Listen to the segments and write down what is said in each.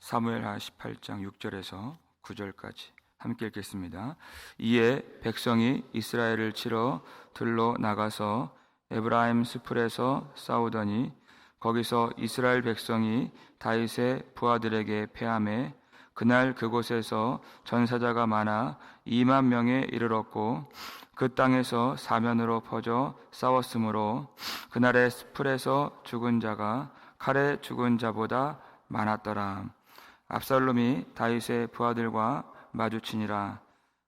사무엘하 18장 6절에서 9절까지 함께 읽겠습니다. 이에 백성이 이스라엘을 치러 들로 나가서 에브라임 스풀에서 싸우더니 거기서 이스라엘 백성이 다윗의 부하들에게 패하매 그날 그곳에서 전사자가 많아 2만 명에 이르렀고 그 땅에서 사면으로 퍼져 싸웠으므로 그날의 스풀에서 죽은 자가 칼에 죽은 자보다 많았더라. 압살롬이 다윗의 부하들과 마주치니라.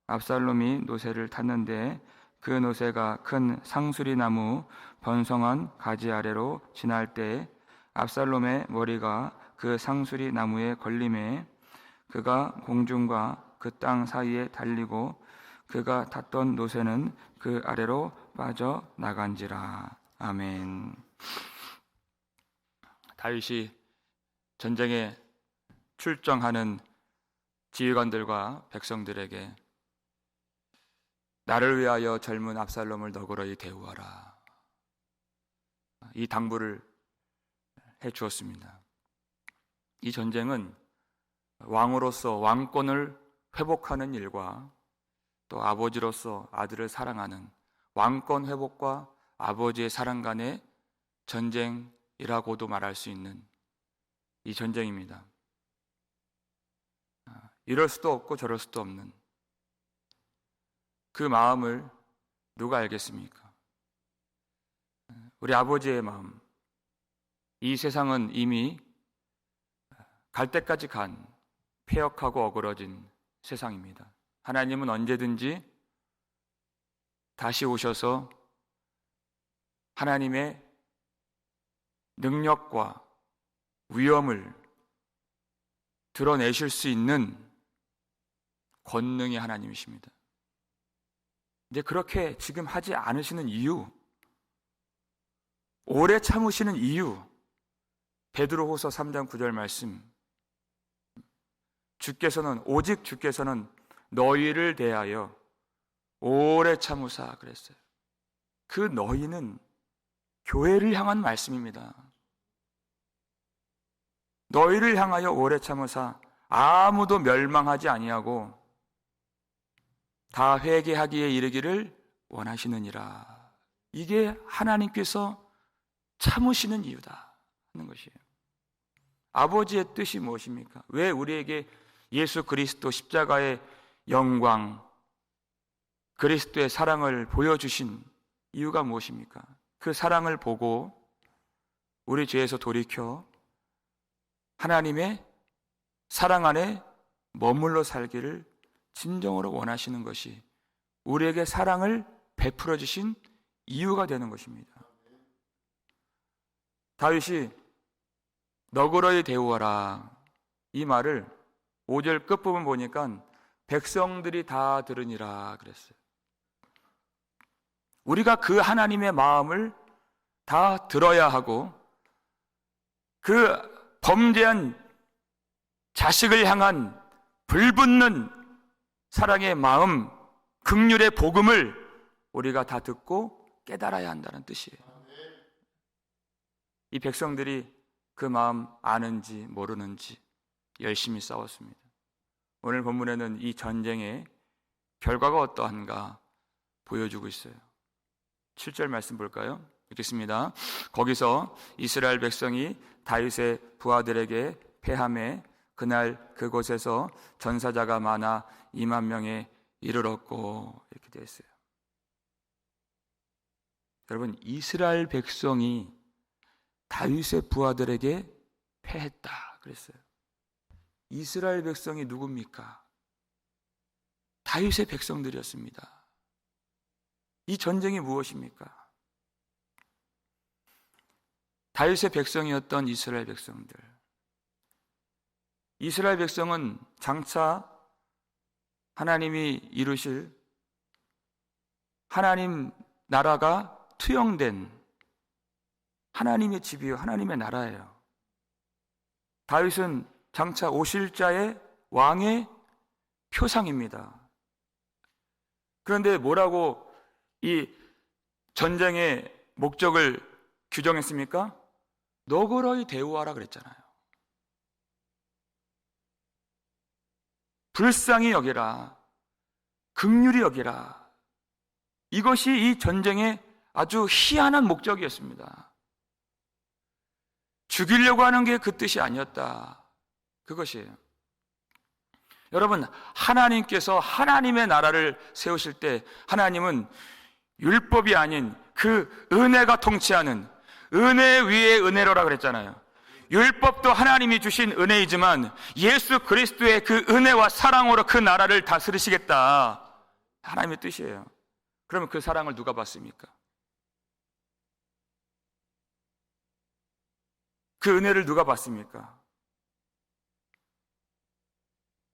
압살롬이 노새를 탔는데 그 노새가 큰 상수리 나무 번성한 가지 아래로 지날 때 압살롬의 머리가 그 상수리 나무에 걸림에 그가 공중과 그 땅 사이에 달리고 그가 탔던 노새는 그 아래로 빠져 나간지라. 아멘. 다윗이 전쟁에 출정하는 지휘관들과 백성들에게 나를 위하여 젊은 압살롬을 너그러이 대우하라, 이 당부를 해 주었습니다. 이 전쟁은 왕으로서 왕권을 회복하는 일과 또 아버지로서 아들을 사랑하는 왕권 회복과 아버지의 사랑 간의 전쟁이라고도 말할 수 있는 이 전쟁입니다. 이럴 수도 없고 저럴 수도 없는 그 마음을 누가 알겠습니까? 우리 아버지의 마음. 이 세상은 이미 갈 때까지 간 폐역하고 어그러진 세상입니다. 하나님은 언제든지 다시 오셔서 하나님의 능력과 위엄을 드러내실 수 있는 권능의 하나님이십니다. 이제 그렇게 지금 하지 않으시는 이유, 오래 참으시는 이유, 베드로후서 3장 9절 말씀, 오직 주께서는 너희를 대하여 오래 참으사 그랬어요. 그 너희는 교회를 향한 말씀입니다. 너희를 향하여 오래 참으사 아무도 멸망하지 아니하고 다 회개하기에 이르기를 원하시느니라. 이게 하나님께서 참으시는 이유다 하는 것이에요. 아버지의 뜻이 무엇입니까? 왜 우리에게 예수 그리스도 십자가의 영광, 그리스도의 사랑을 보여주신 이유가 무엇입니까? 그 사랑을 보고 우리 죄에서 돌이켜 하나님의 사랑 안에 머물러 살기를 진정으로 원하시는 것이 우리에게 사랑을 베풀어 주신 이유가 되는 것입니다. 다윗이 너그러이 대우하라, 이 말을 5절 끝부분 보니까 백성들이 다 들으니라 그랬어요. 우리가 그 하나님의 마음을 다 들어야 하고 그 범죄한 자식을 향한 불붙는 사랑의 마음, 긍휼의 복음을 우리가 다 듣고 깨달아야 한다는 뜻이에요. 이 백성들이 그 마음 아는지 모르는지 열심히 싸웠습니다. 오늘 본문에는 이 전쟁의 결과가 어떠한가 보여주고 있어요. 7절 말씀 볼까요? 읽겠습니다. 거기서 이스라엘 백성이 다윗의 부하들에게 패하매 그날 그곳에서 전사자가 많아 2만 명에 이르렀고, 이렇게 되어 있어요. 여러분, 이스라엘 백성이 다윗의 부하들에게 패했다 그랬어요. 이스라엘 백성이 누굽니까? 다윗의 백성들이었습니다. 이 전쟁이 무엇입니까? 다윗의 백성이었던 이스라엘 백성들. 이스라엘 백성은 장차 하나님이 이루실 하나님 나라가 투영된 하나님의 집이요, 하나님의 나라예요. 다윗은 장차 오실 자의 왕의 표상입니다. 그런데 뭐라고 이 전쟁의 목적을 규정했습니까? 너그러이 대우하라 그랬잖아요. 불쌍히 여기라, 긍휼히 여기라. 이것이 이 전쟁의 아주 희한한 목적이었습니다. 죽이려고 하는 게 그 뜻이 아니었다. 그것이에요. 여러분, 하나님께서 하나님의 나라를 세우실 때 하나님은 율법이 아닌 그 은혜가 통치하는 은혜 위에 은혜로라 그랬잖아요. 율법도 하나님이 주신 은혜이지만 예수 그리스도의 그 은혜와 사랑으로 그 나라를 다스리시겠다. 하나님의 뜻이에요. 그러면 그 사랑을 누가 받습니까? 그 은혜를 누가 받습니까?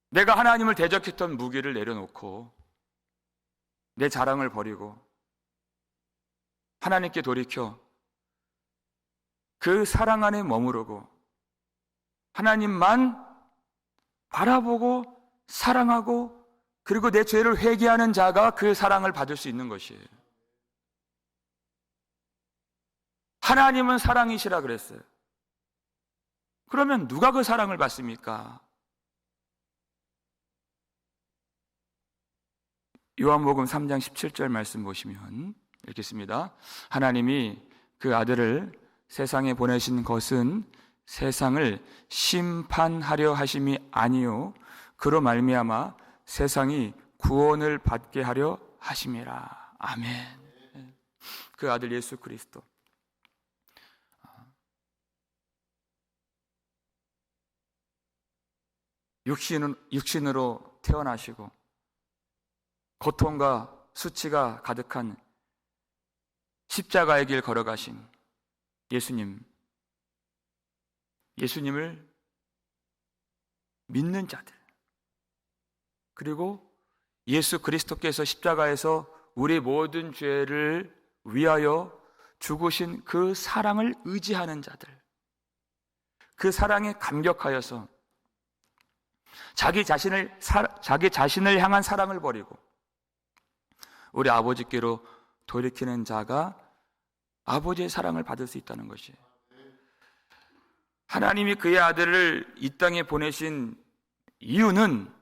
내가 하나님을 대적했던 무기를 내려놓고 내 자랑을 버리고 하나님께 돌이켜 그 사랑 안에 머무르고 하나님만 바라보고 사랑하고 그리고 내 죄를 회개하는 자가 그 사랑을 받을 수 있는 것이에요. 하나님은 사랑이시라 그랬어요. 그러면 누가 그 사랑을 받습니까? 요한복음 3장 17절 말씀 보시면 읽겠습니다. 하나님이 그 아들을 세상에 보내신 것은 세상을 심판하려 하심이 아니요 그로 말미암아 세상이 구원을 받게 하려 하심이라. 아멘. 그 아들 예수 그리스도, 육신으로 태어나시고 고통과 수치가 가득한 십자가의 길 걸어가신 예수님을 믿는 자들, 그리고 예수 그리스도께서 십자가에서 우리 모든 죄를 위하여 죽으신 그 사랑을 의지하는 자들, 그 사랑에 감격하여서 자기 자신을 향한 사랑을 버리고 우리 아버지께로 돌이키는 자가 아버지의 사랑을 받을 수 있다는 것이에요. 하나님이 그의 아들을 이 땅에 보내신 이유는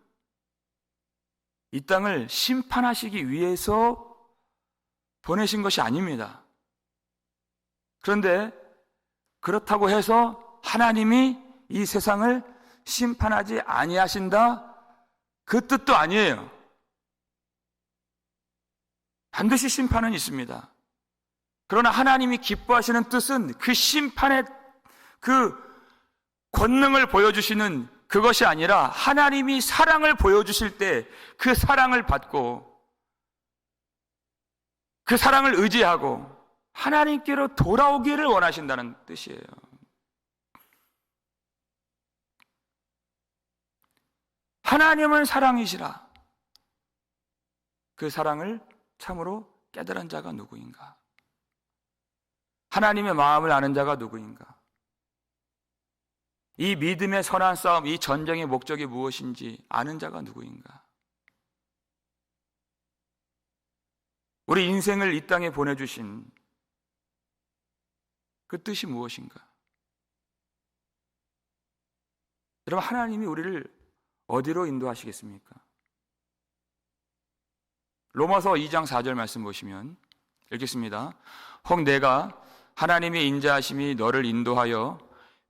이 땅을 심판하시기 위해서 보내신 것이 아닙니다. 그런데 그렇다고 해서 하나님이 이 세상을 심판하지 아니하신다? 그 뜻도 아니에요. 반드시 심판은 있습니다. 그러나 하나님이 기뻐하시는 뜻은 그 심판의 그 권능을 보여주시는 그것이 아니라 하나님이 사랑을 보여주실 때 그 사랑을 받고 그 사랑을 의지하고 하나님께로 돌아오기를 원하신다는 뜻이에요. 하나님은 사랑이시라. 그 사랑을 참으로 깨달은 자가 누구인가? 하나님의 마음을 아는 자가 누구인가? 이 믿음의 선한 싸움, 이 전쟁의 목적이 무엇인지 아는 자가 누구인가? 우리 인생을 이 땅에 보내주신 그 뜻이 무엇인가? 여러분, 하나님이 우리를 어디로 인도하시겠습니까? 로마서 2장 4절 말씀 보시면 읽겠습니다. 혹 내가 하나님의 인자하심이 너를 인도하여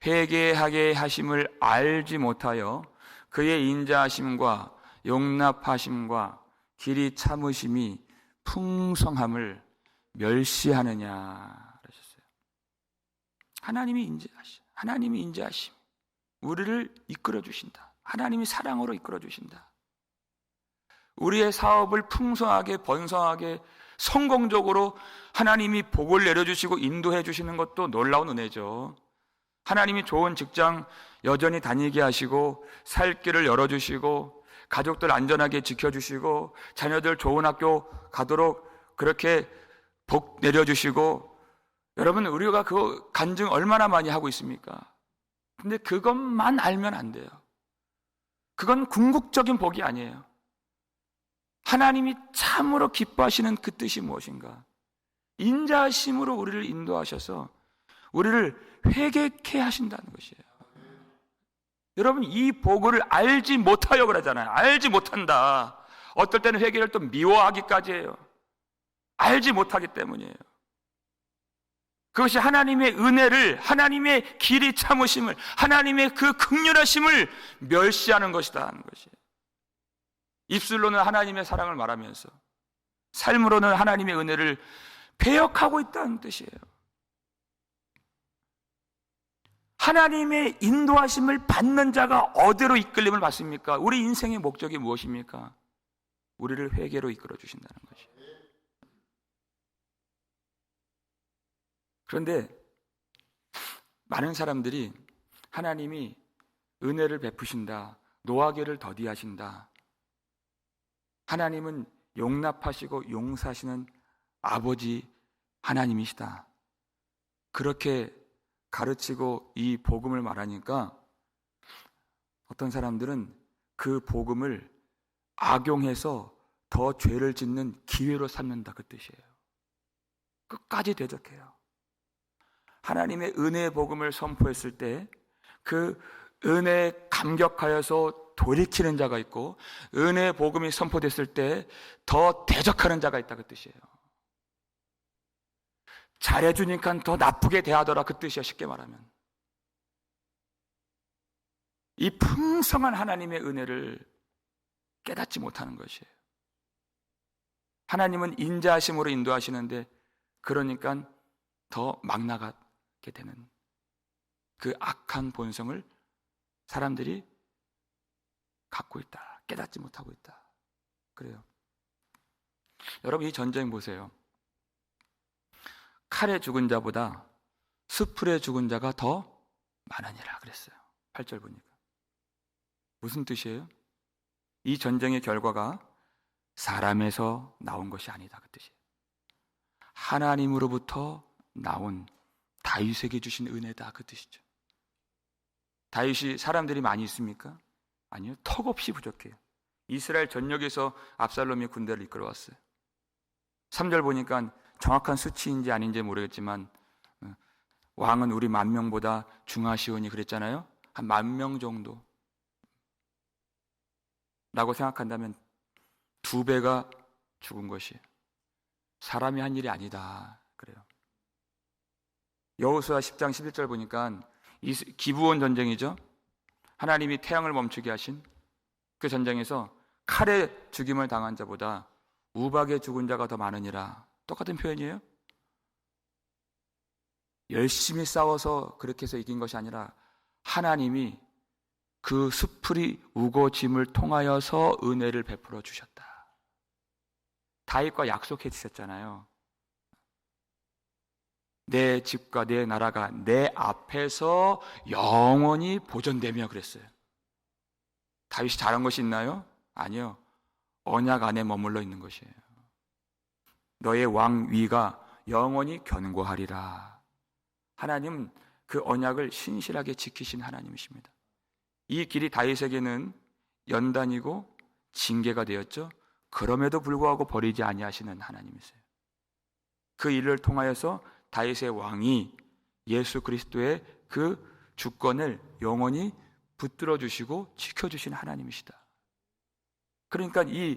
회개하게 하심을 알지 못하여 그의 인자하심과 용납하심과 길이 참으심이 풍성함을 멸시하느냐 그러셨어요. 하나님이 인자하심, 우리를 이끌어 주신다. 하나님이 사랑으로 이끌어 주신다. 우리의 사업을 풍성하게 번성하게 성공적으로 하나님이 복을 내려주시고 인도해 주시는 것도 놀라운 은혜죠. 하나님이 좋은 직장 여전히 다니게 하시고 살 길을 열어주시고 가족들 안전하게 지켜주시고 자녀들 좋은 학교 가도록 그렇게 복 내려주시고, 여러분 우리가 그 간증 얼마나 많이 하고 있습니까? 근데 그것만 알면 안 돼요. 그건 궁극적인 복이 아니에요. 하나님이 참으로 기뻐하시는 그 뜻이 무엇인가? 인자하심으로 우리를 인도하셔서 우리를 회개케 하신다는 것이에요. 여러분, 이 복을 알지 못하여 그러잖아요. 알지 못한다. 어떨 때는 회개를 또 미워하기까지 해요. 알지 못하기 때문이에요. 그것이 하나님의 은혜를, 하나님의 길이 참으심을, 하나님의 그 긍휼하심을 멸시하는 것이다 하는 것이에요. 입술로는 하나님의 사랑을 말하면서 삶으로는 하나님의 은혜를 배역하고 있다는 뜻이에요. 하나님의 인도하심을 받는 자가 어디로 이끌림을 받습니까? 우리 인생의 목적이 무엇입니까? 우리를 회개로 이끌어 주신다는 것이에요. 그런데 많은 사람들이 하나님이 은혜를 베푸신다, 노하기를 더디하신다, 하나님은 용납하시고 용서하시는 아버지 하나님이시다, 그렇게 가르치고 이 복음을 말하니까 어떤 사람들은 그 복음을 악용해서 더 죄를 짓는 기회로 삼는다, 그 뜻이에요. 끝까지 대적해요. 하나님의 은혜의 복음을 선포했을 때 그 은혜에 감격하여서 돌이키는 자가 있고, 은혜의 복음이 선포됐을 때 더 대적하는 자가 있다, 그 뜻이에요. 잘해주니까 더 나쁘게 대하더라, 그 뜻이야. 쉽게 말하면 이 풍성한 하나님의 은혜를 깨닫지 못하는 것이에요. 하나님은 인자하심으로 인도하시는데, 그러니까 더 막 나가게 되는 그 악한 본성을 사람들이 갖고 있다, 깨닫지 못하고 있다. 그래요. 여러분, 이 전쟁 보세요. 칼에 죽은 자보다 수풀에 죽은 자가 더 많으니라 그랬어요. 8절 보니까. 무슨 뜻이에요? 이 전쟁의 결과가 사람에서 나온 것이 아니다, 그 뜻이에요. 하나님으로부터 나온 다윗에게 주신 은혜다, 그 뜻이죠. 다윗이 사람들이 많이 있습니까? 아니요, 턱없이 부족해요. 이스라엘 전역에서 압살롬이 군대를 이끌어왔어요. 3절 보니까 정확한 수치인지 아닌지 모르겠지만 왕은 우리 10,000명보다 중하시오니 그랬잖아요. 한 10,000명 정도 라고 생각한다면 2배가 죽은 것이에요. 사람이 한 일이 아니다, 그래요. 여호수아 10장 11절 보니까 기브온 전쟁이죠. 하나님이 태양을 멈추게 하신 그 전쟁에서 칼에 죽임을 당한 자보다 우박에 죽은 자가 더 많으니라. 똑같은 표현이에요. 열심히 싸워서 그렇게 해서 이긴 것이 아니라 하나님이 그 수풀이 우거짐을 통하여서 은혜를 베풀어 주셨다. 다윗과 약속해 주셨잖아요. 내 집과 내 나라가 내 앞에서 영원히 보존되며 그랬어요. 다윗이 잘한 것이 있나요? 아니요. 언약 안에 머물러 있는 것이에요. 너의 왕위가 영원히 견고하리라. 하나님은 그 언약을 신실하게 지키신 하나님이십니다. 이 길이 다윗에게는 연단이고 징계가 되었죠. 그럼에도 불구하고 버리지 아니하시는 하나님이세요. 그 일을 통하여서 다윗의 왕이 예수 그리스도의 그 주권을 영원히 붙들어 주시고 지켜주신 하나님이시다. 그러니까 이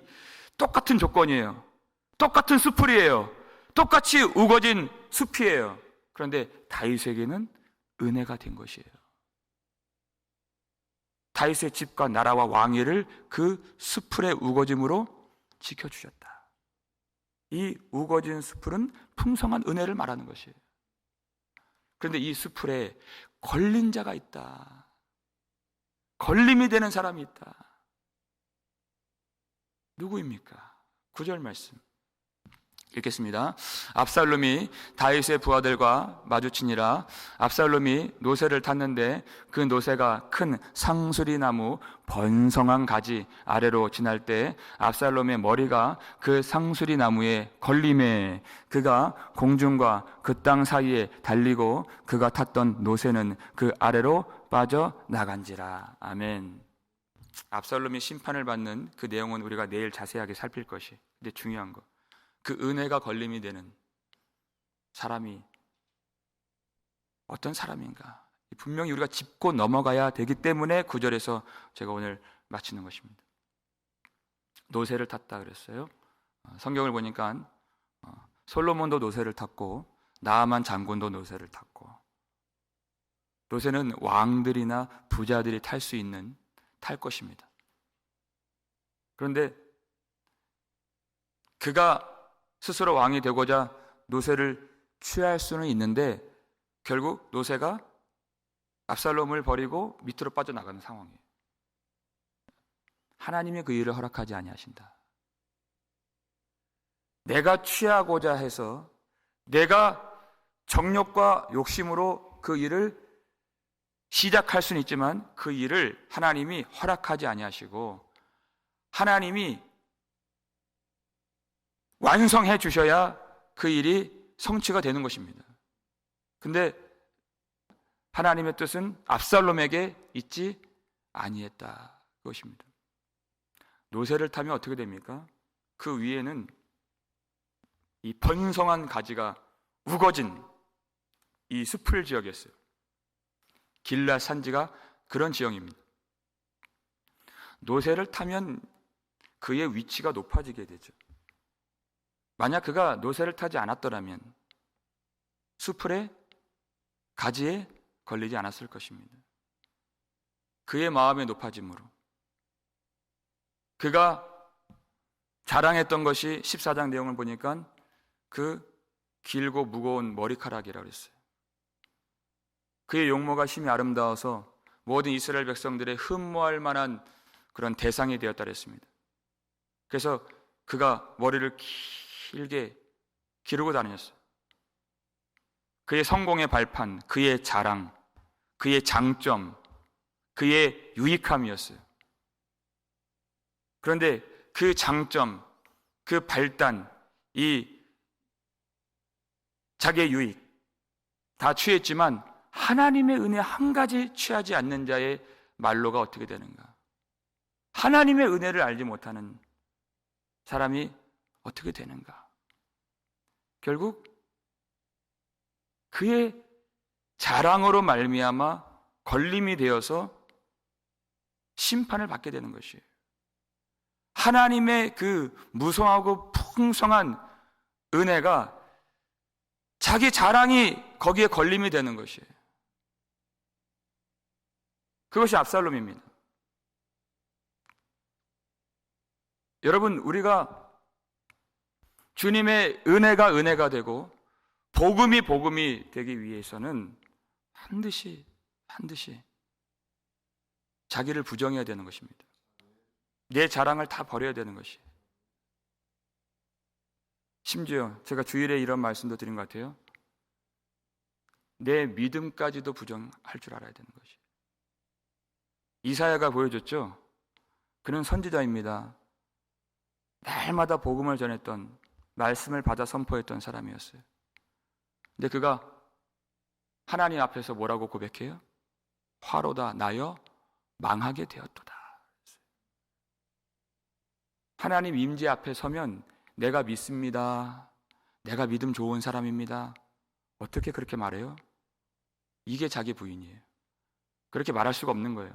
똑같은 조건이에요. 똑같은 수풀이에요. 똑같이 우거진 숲이에요. 그런데 다윗에게는 은혜가 된 것이에요. 다윗의 집과 나라와 왕위를 그 수풀의 우거짐으로 지켜주셨다. 이 우거진 수풀은 풍성한 은혜를 말하는 것이에요. 그런데 이 수풀에 걸린 자가 있다. 걸림이 되는 사람이 있다. 누구입니까? 9절 말씀 읽겠습니다. 압살롬이 다윗의 부하들과 마주치니라. 압살롬이 노새를 탔는데 그 노새가 큰 상수리 나무 번성한 가지 아래로 지날 때 압살롬의 머리가 그 상수리 나무에 걸림에 그가 공중과 그 땅 사이에 달리고 그가 탔던 노새는 그 아래로 빠져 나간지라. 아멘. 압살롬이 심판을 받는 그 내용은 우리가 내일 자세하게 살필 것이. 근데 중요한 거, 그 은혜가 걸림이 되는 사람이 어떤 사람인가? 분명히 우리가 짚고 넘어가야 되기 때문에 9절에서 제가 오늘 마치는 것입니다. 노새를 탔다 그랬어요. 성경을 보니까 솔로몬도 노새를 탔고 나아만 장군도 노새를 탔고, 노새는 왕들이나 부자들이 탈 것입니다. 그런데 그가 스스로 왕이 되고자 노새를 취할 수는 있는데 결국 노새가 압살롬을 버리고 밑으로 빠져나가는 상황이에요. 하나님이 그 일을 허락하지 아니하신다. 내가 취하고자 해서 내가 정욕과 욕심으로 그 일을 시작할 수는 있지만 그 일을 하나님이 허락하지 아니하시고 하나님이 완성해 주셔야 그 일이 성취가 되는 것입니다. 근데 하나님의 뜻은 압살롬에게 있지 아니했다, 그것입니다. 노새를 타면 어떻게 됩니까? 그 위에는 이 번성한 가지가 우거진 이 숲을 지역이었어요. 길앗 산지가 그런 지형입니다. 노새를 타면 그의 위치가 높아지게 되죠. 만약 그가 노새를 타지 않았더라면 수풀의 가지에 걸리지 않았을 것입니다. 그의 마음의 높아짐으로 그가 자랑했던 것이 14장 내용을 보니까 그 길고 무거운 머리카락이라고 했어요. 그의 용모가 심히 아름다워서 모든 이스라엘 백성들의 흠모할 만한 그런 대상이 되었다 그랬습니다. 그래서 그가 머리를 길게 기르고 다녔어요. 그의 성공의 발판, 그의 자랑, 그의 장점, 그의 유익함이었어요. 그런데 그 장점, 그 발단, 이 자기의 유익 다 취했지만 하나님의 은혜 한 가지 취하지 않는 자의 말로가 어떻게 되는가? 하나님의 은혜를 알지 못하는 사람이 어떻게 되는가? 결국 그의 자랑으로 말미암아 걸림이 되어서 심판을 받게 되는 것이에요. 하나님의 그 무성하고 풍성한 은혜가 자기 자랑이 거기에 걸림이 되는 것이에요. 그것이 압살롬입니다. 여러분, 우리가 주님의 은혜가 되고 복음이 되기 위해서는 반드시 자기를 부정해야 되는 것입니다. 내 자랑을 다 버려야 되는 것이에요. 심지어 제가 주일에 이런 말씀도 드린 것 같아요. 내 믿음까지도 부정할 줄 알아야 되는 것이에요. 이사야가 보여줬죠. 그는 선지자입니다. 날마다 복음을 전했던, 말씀을 받아 선포했던 사람이었어요. 근데 그가 하나님 앞에서 뭐라고 고백해요? 화로다 나여 망하게 되었도다. 하나님 임재 앞에 서면 내가 믿습니다. 내가 믿음 좋은 사람입니다. 어떻게 그렇게 말해요? 이게 자기 부인이에요. 그렇게 말할 수가 없는 거예요.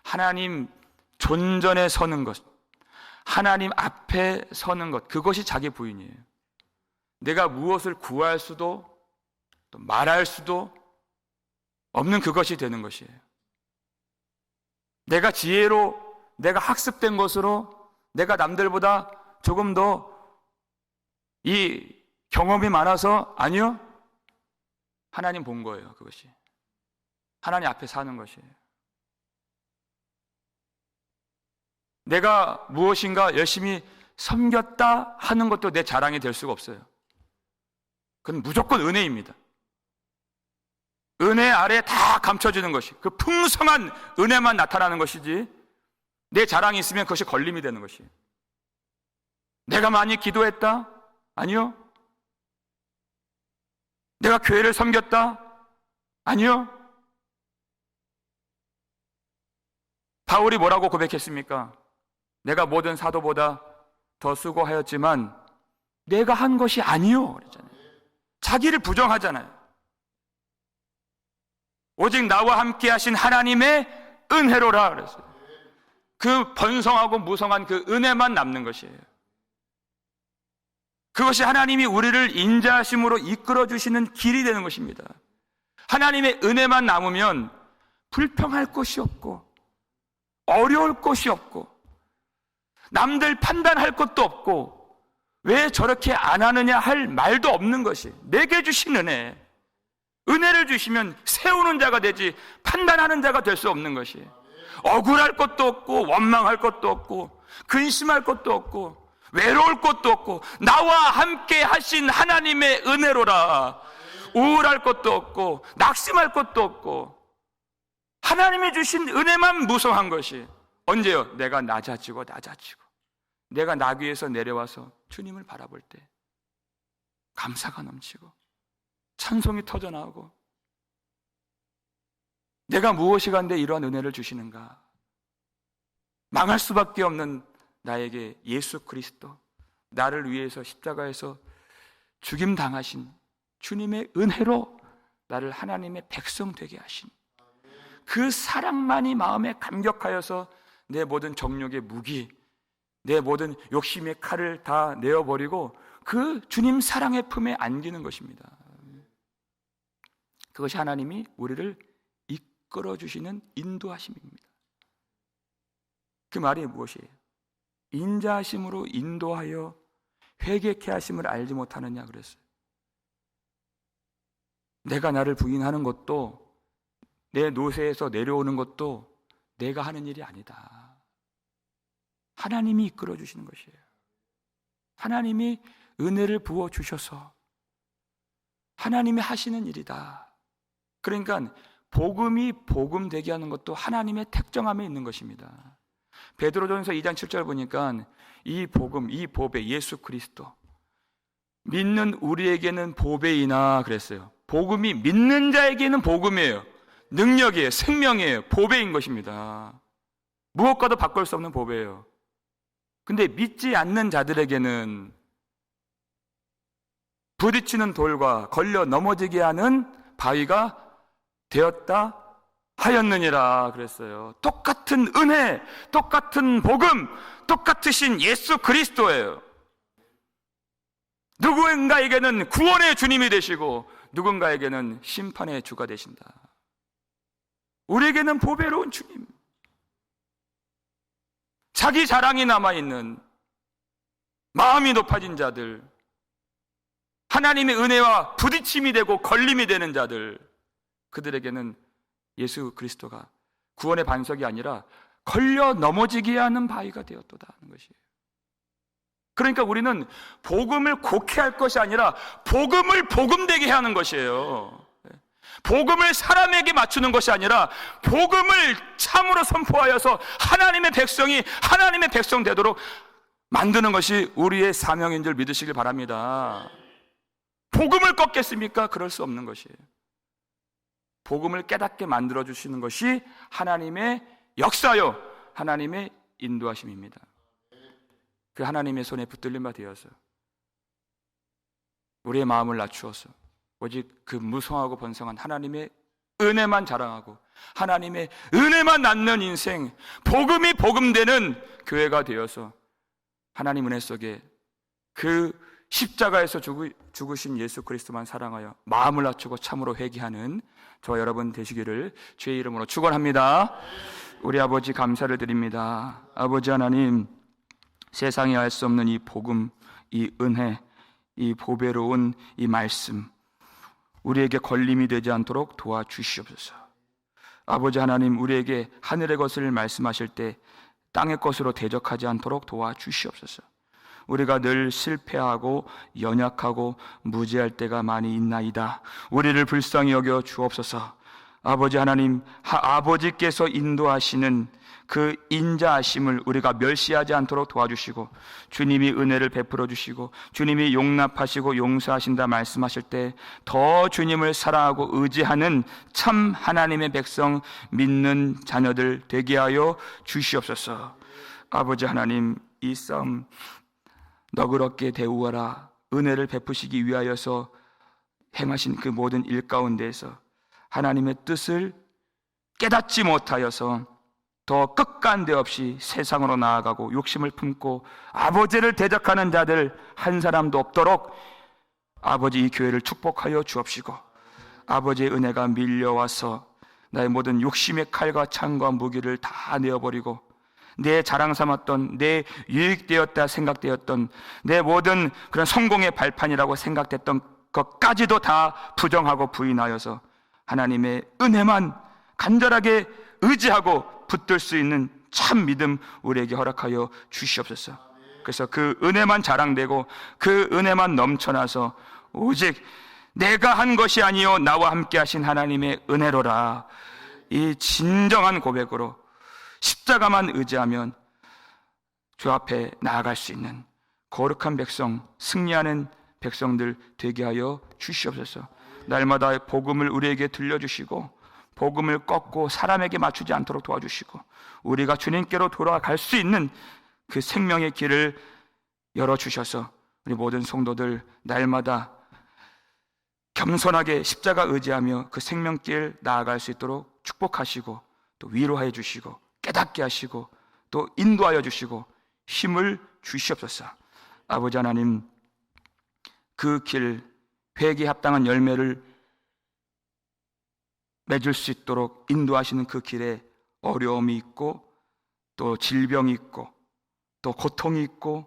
하나님 존전에 서는 것, 하나님 앞에 서는 것, 그것이 자기 부인이에요. 내가 무엇을 구할 수도 또 말할 수도 없는 그것이 되는 것이에요. 내가 지혜로, 내가 학습된 것으로, 내가 남들보다 조금 더 이 경험이 많아서, 아니요. 하나님 본 거예요. 그것이 하나님 앞에 사는 것이에요. 내가 무엇인가 열심히 섬겼다 하는 것도 내 자랑이 될 수가 없어요. 그건 무조건 은혜입니다. 은혜 아래 다 감춰지는 것이, 그 풍성한 은혜만 나타나는 것이지 내 자랑이 있으면 그것이 걸림이 되는 것이에요. 내가 많이 기도했다? 아니요. 내가 교회를 섬겼다? 아니요. 바울이 뭐라고 고백했습니까? 내가 모든 사도보다 더 수고하였지만 내가 한 것이 아니요 그랬잖아요. 자기를 부정하잖아요. 오직 나와 함께 하신 하나님의 은혜로라 그랬어요. 그 번성하고 무성한 그 은혜만 남는 것이에요. 그것이 하나님이 우리를 인자하심으로 이끌어 주시는 길이 되는 것입니다. 하나님의 은혜만 남으면 불평할 것이 없고 어려울 것이 없고 남들 판단할 것도 없고 왜 저렇게 안 하느냐 할 말도 없는 것이 내게 주신 은혜. 은혜를 주시면 세우는 자가 되지 판단하는 자가 될 수 없는 것이. 억울할 것도 없고 원망할 것도 없고 근심할 것도 없고 외로울 것도 없고 나와 함께 하신 하나님의 은혜로라. 우울할 것도 없고 낙심할 것도 없고 하나님이 주신 은혜만 무성한 것이. 언제요? 내가 낮아지고 내가 나귀에서 내려와서 주님을 바라볼 때 감사가 넘치고 찬송이 터져나오고 내가 무엇이 간데 이러한 은혜를 주시는가. 망할 수밖에 없는 나에게 예수 그리스도, 나를 위해서 십자가에서 죽임당하신 주님의 은혜로 나를 하나님의 백성 되게 하신 그 사랑만이 마음에 감격하여서 내 모든 정욕의 무기, 내 모든 욕심의 칼을 다 내어버리고 그 주님 사랑의 품에 안기는 것입니다. 그것이 하나님이 우리를 이끌어주시는 인도하심입니다. 그 말이 무엇이에요? 인자하심으로 인도하여 회개케 하심을 알지 못하느냐 그랬어요. 내가 나를 부인하는 것도 내 노새에서 내려오는 것도 내가 하는 일이 아니다. 하나님이 이끌어주시는 것이에요. 하나님이 은혜를 부어주셔서 하나님이 하시는 일이다. 그러니까 복음이 복음되게 하는 것도 하나님의 택정함에 있는 것입니다. 베드로전서 2장 7절 보니까 이 복음, 이 보배, 예수 그리스도 믿는 우리에게는 보배이나 그랬어요. 복음이 믿는 자에게는 복음이에요. 능력이에요. 생명이에요. 보배인 것입니다. 무엇과도 바꿀 수 없는 보배예요. 근데 믿지 않는 자들에게는 부딪히는 돌과 걸려 넘어지게 하는 바위가 되었다 하였느니라 그랬어요. 똑같은 은혜, 똑같은 복음, 똑같으신 예수 그리스도예요. 누군가에게는 구원의 주님이 되시고 누군가에게는 심판의 주가 되신다. 우리에게는 보배로운 주님, 자기 자랑이 남아있는 마음이 높아진 자들, 하나님의 은혜와 부딪힘이 되고 걸림이 되는 자들, 그들에게는 예수 그리스도가 구원의 반석이 아니라 걸려 넘어지게 하는 바위가 되었도다 하는 것이에요. 그러니까 우리는 복음을 곡해할 것이 아니라 복음을 복음되게 하는 것이에요. 복음을 사람에게 맞추는 것이 아니라 복음을 참으로 선포하여서 하나님의 백성이 하나님의 백성 되도록 만드는 것이 우리의 사명인 줄 믿으시길 바랍니다. 복음을 꺾겠습니까? 그럴 수 없는 것이에요. 복음을 깨닫게 만들어주시는 것이 하나님의 역사요, 하나님의 인도하심입니다. 그 하나님의 손에 붙들린 바 되어서 우리의 마음을 낮추어서 오직 그 무성하고 번성한 하나님의 은혜만 자랑하고 하나님의 은혜만 낳는 인생, 복음이 복음되는 교회가 되어서 하나님 은혜 속에 그 십자가에서 죽으신 예수 그리스도만 사랑하여 마음을 낮추고 참으로 회개하는 저와 여러분 되시기를 주의 이름으로 축원합니다. 우리 아버지 감사를 드립니다. 아버지 하나님, 세상에 알 수 없는 이 복음, 이 은혜, 이 보배로운 이 말씀 우리에게 걸림이 되지 않도록 도와주시옵소서. 아버지 하나님, 우리에게 하늘의 것을 말씀하실 때 땅의 것으로 대적하지 않도록 도와주시옵소서. 우리가 늘 실패하고 연약하고 무지할 때가 많이 있나이다. 우리를 불쌍히 여겨 주옵소서. 아버지 하나님, 아버지께서 인도하시는 그 인자하심을 우리가 멸시하지 않도록 도와주시고, 주님이 은혜를 베풀어 주시고 주님이 용납하시고 용서하신다 말씀하실 때 더 주님을 사랑하고 의지하는 참 하나님의 백성, 믿는 자녀들 되게 하여 주시옵소서. 아버지 하나님, 이 싸움 너그럽게 대우하라 은혜를 베푸시기 위하여서 행하신 그 모든 일 가운데에서 하나님의 뜻을 깨닫지 못하여서 더 끝간데 없이 세상으로 나아가고 욕심을 품고 아버지를 대적하는 자들 한 사람도 없도록 아버지 이 교회를 축복하여 주옵시고, 아버지의 은혜가 밀려와서 나의 모든 욕심의 칼과 창과 무기를 다 내어버리고 내 자랑 삼았던, 내 유익되었다 생각되었던, 내 모든 그런 성공의 발판이라고 생각됐던 것까지도 다 부정하고 부인하여서 하나님의 은혜만 간절하게 의지하고 붙들 수 있는 참 믿음 우리에게 허락하여 주시옵소서. 그래서 그 은혜만 자랑되고 그 은혜만 넘쳐나서 오직 내가 한 것이 아니요 나와 함께 하신 하나님의 은혜로라, 이 진정한 고백으로 십자가만 의지하면 주 앞에 나아갈 수 있는 거룩한 백성, 승리하는 백성들 되게 하여 주시옵소서. 날마다 복음을 우리에게 들려주시고 복음을 꺾고 사람에게 맞추지 않도록 도와주시고 우리가 주님께로 돌아갈 수 있는 그 생명의 길을 열어주셔서 우리 모든 성도들 날마다 겸손하게 십자가 의지하며 그 생명길 나아갈 수 있도록 축복하시고 또 위로하여 주시고 깨닫게 하시고 또 인도하여 주시고 힘을 주시옵소서. 아버지 하나님, 그 길, 회개에 합당한 열매를 맺을 수 있도록 인도하시는 그 길에 어려움이 있고 또 질병이 있고 또 고통이 있고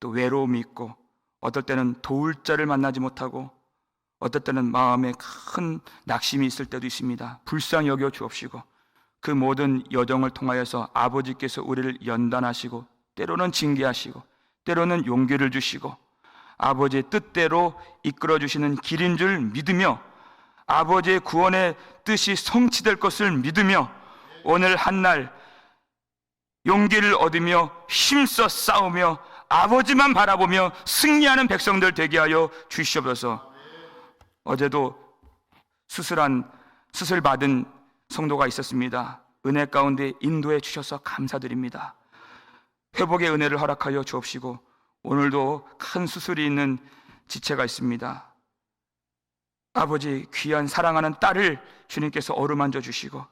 또 외로움이 있고 어떨 때는 도울 자를 만나지 못하고 어떨 때는 마음에 큰 낙심이 있을 때도 있습니다. 불쌍히 여겨 주옵시고 그 모든 여정을 통하여서 아버지께서 우리를 연단하시고 때로는 징계하시고 때로는 용기를 주시고 아버지의 뜻대로 이끌어 주시는 길인 줄 믿으며 아버지의 구원의 뜻이 성취될 것을 믿으며 오늘 한날 용기를 얻으며 힘써 싸우며 아버지만 바라보며 승리하는 백성들 되게 하여 주시옵소서. 어제도 수술 받은 성도가 있었습니다. 은혜 가운데 인도해 주셔서 감사드립니다. 회복의 은혜를 허락하여 주옵시고 오늘도 큰 수술이 있는 지체가 있습니다. 아버지, 귀한 사랑하는 딸을 주님께서 어루만져 주시고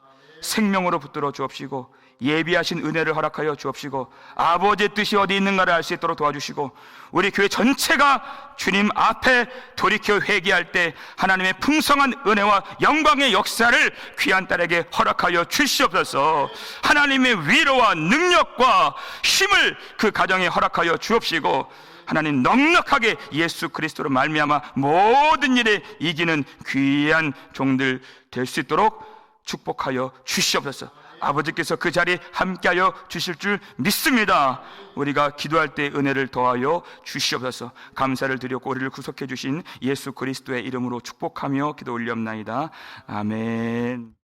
생명으로 붙들어 주옵시고 예비하신 은혜를 허락하여 주옵시고 아버지의 뜻이 어디 있는가를 알 수 있도록 도와주시고 우리 교회 전체가 주님 앞에 돌이켜 회개할 때 하나님의 풍성한 은혜와 영광의 역사를 귀한 딸에게 허락하여 주시옵소서. 하나님의 위로와 능력과 힘을 그 가정에 허락하여 주옵시고 하나님 넉넉하게 예수 그리스도로 말미암아 모든 일에 이기는 귀한 종들 될 수 있도록 축복하여 주시옵소서. 아버지께서 그 자리에 함께하여 주실 줄 믿습니다. 우리가 기도할 때 은혜를 더하여 주시옵소서. 감사를 드렸고 우리를 구속해 주신 예수 그리스도의 이름으로 축복하며 기도 올리옵나이다. 아멘.